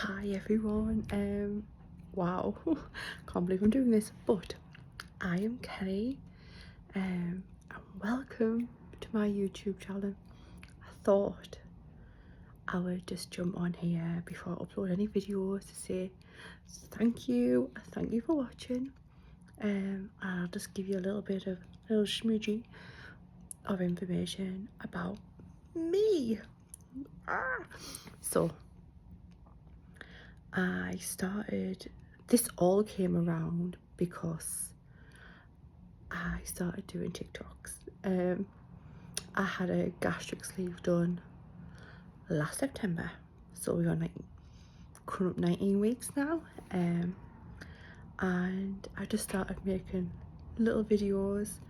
Hi everyone. Wow, can't believe I'm doing this, but I am Kelly. And welcome to my YouTube channel. I thought I would just jump on here before I upload any videos to say thank you for watching. I'll just give you a little bit of little smudgy of information about me. So this all came around because I started doing TikToks. I had a gastric sleeve done last September, so we're on like coming up 19 weeks now. And I just started making little videos,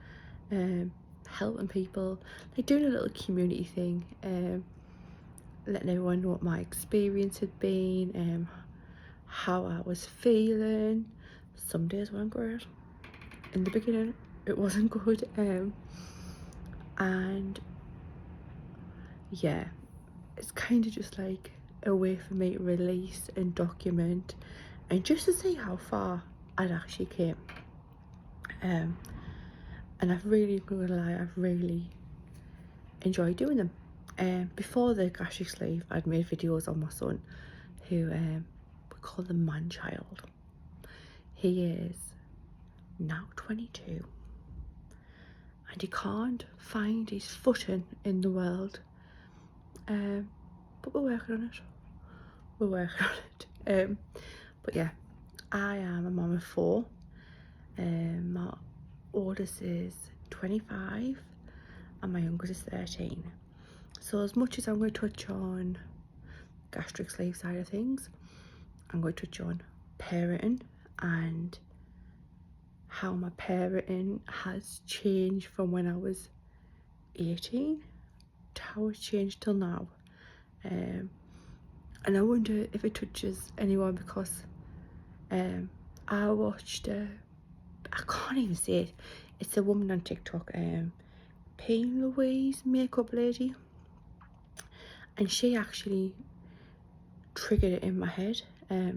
helping people, like doing a little community thing, letting everyone know what my experience had been, how I was feeling. Some days weren't great. In the beginning, it wasn't good. And yeah, it's kind of just like a way for me to release and document and just to see how far I'd actually came. And I've really, not gonna lie, I've really enjoyed doing them. Before the gastric sleeve, I'd made videos on my son, who we call the man child. He is now 22 and he can't find his footing in the world. But we're working on it. But yeah, I am a mum of 4. My oldest is 25 and my youngest is 13. So as much as I'm going to touch on gastric sleeve side of things, I'm going to touch on parenting and how my parenting has changed from when I was 18 to how it's changed till now. And I wonder if it touches anyone because I watched I can't even say it. It's a woman on TikTok, Payne Louise, makeup lady, and she actually triggered it in my head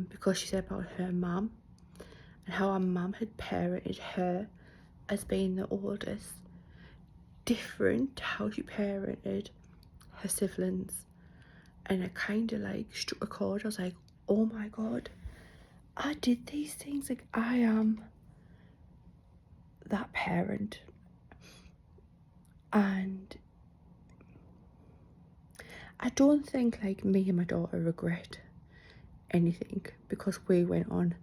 because she said about her mum and how her mum had parented her as being the oldest, different to how she parented her siblings. And it kind of like struck a chord. I was like, oh my god, I did these things. Like, I am that parent. And I don't think like me and my daughter regret anything because we went on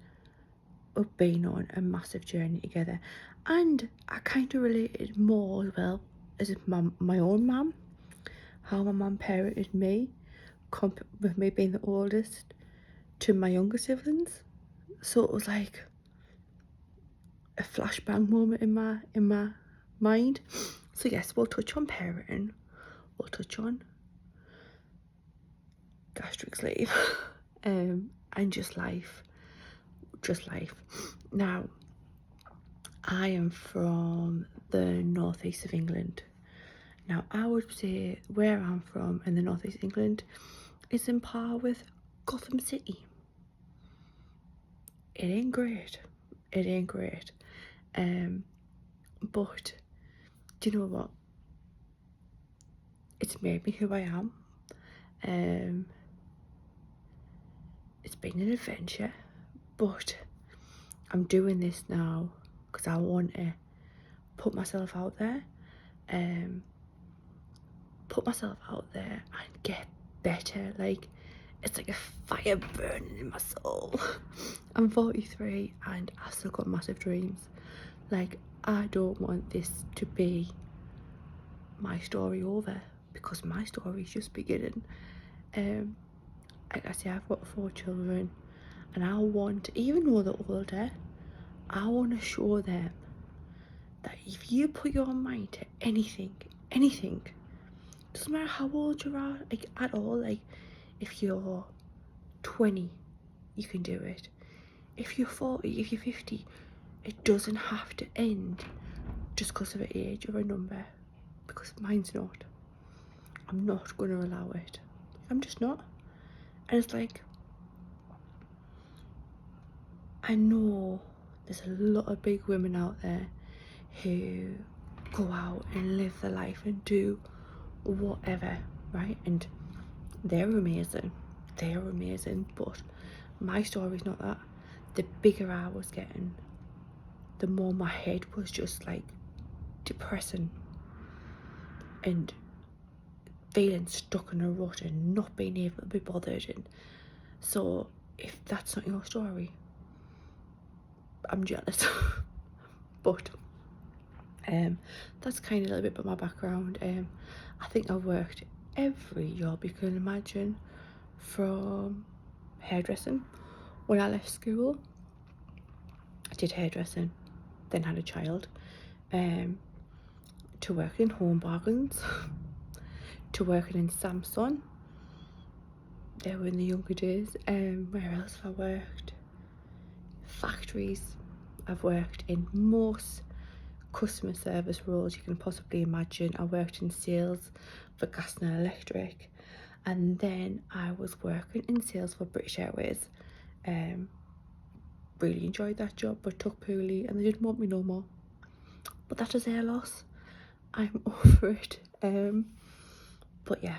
or been on a massive journey together. And I kind of related more as well as my own mum, how my mum parented me, with me being the oldest, to my younger siblings. So it was like a flashbang moment in my mind. So yes, we'll touch on parenting, we'll touch on gastric sleeve, and just life. Now, I am from the northeast of England. Now, I would say where I'm from in the northeast of England is in par with Gotham City. It ain't great. But do you know what? It's made me who I am. It's been an adventure, but I'm doing this now because I want to put myself out there, and get better. Like, it's like a fire burning in my soul. I'm 43 and I've still got massive dreams. Like, I don't want this to be my story over, because my story is just beginning. Like I say, I've got 4 children and I want, even though they're older, I want to show them that if you put your mind to anything, doesn't matter how old you are, like at all, like if you're 20, you can do it. If you're 40, if you're 50, it doesn't have to end just because of an age or a number, because mine's not. I'm not going to allow it. I'm just not. And it's like, I know there's a lot of big women out there who go out and live their life and do whatever, right? And they're amazing. They're amazing. But my story's not that. The bigger I was getting, the more my head was just like depressing and feeling stuck in a rut and not being able to be bothered. And so if that's not your story, I'm jealous. But that's kind of a little bit about my background. I think I've worked every job you can imagine, from hairdressing. When I left school, I did hairdressing, then had a child, to working in Home Bargains, to working in Samsung. They were in the younger days. Where else have I worked? Factories. I've worked in most customer service roles you can possibly imagine. I worked in sales for Gas and Electric, and then I was working in sales for British Airways. Really enjoyed that job, but took poorly and they didn't want me no more. But that is their loss. I'm over it. But yeah,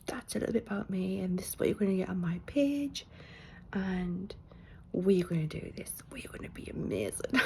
that's a little bit about me, and this is what you're going to get on my page. And we're going to do this. We're going to be amazing.